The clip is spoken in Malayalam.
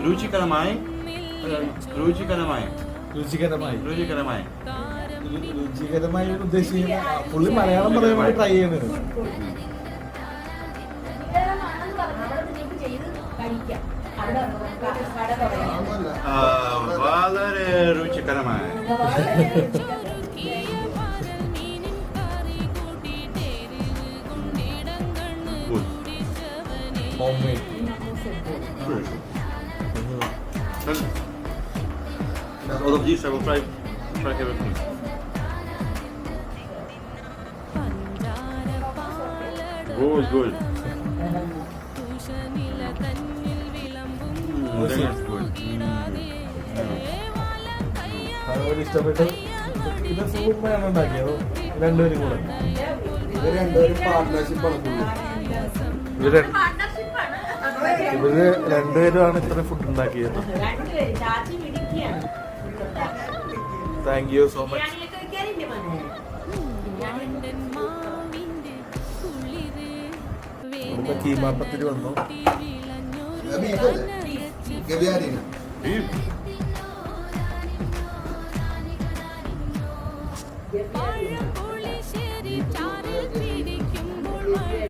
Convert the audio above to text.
രുചികരമായി രുചികരമായി രുചികരമായി രുചികരമായി രുചികരമായി ഉദ്ദേശിക്കുന്ന പുള്ളി മലയാളം പറയാൻ വേണ്ടി ട്രൈ ചെയ്യുന്നത്. വളരെ രുചികരമായി. Homemade. All of these I will try everything. Good, good. That's good. അതുപോലെ ഇഷ്ടപ്പെട്ട് ഇത് സൂപ്പറാണ് ഉണ്ടാക്കിയത് രണ്ടുപേരും കൂടെ. ഇവര് രണ്ടുപേരും പാർട്ട്ണർഷിപ്പാണ്. ഇവര് രണ്ടുപേരുമാണ് ഇത്ര ഫുഡ് ഉണ്ടാക്കിയത്. Thank you so much. നമ്മുടെ കീമാപ്പത്തിൽ വന്നു. Beef.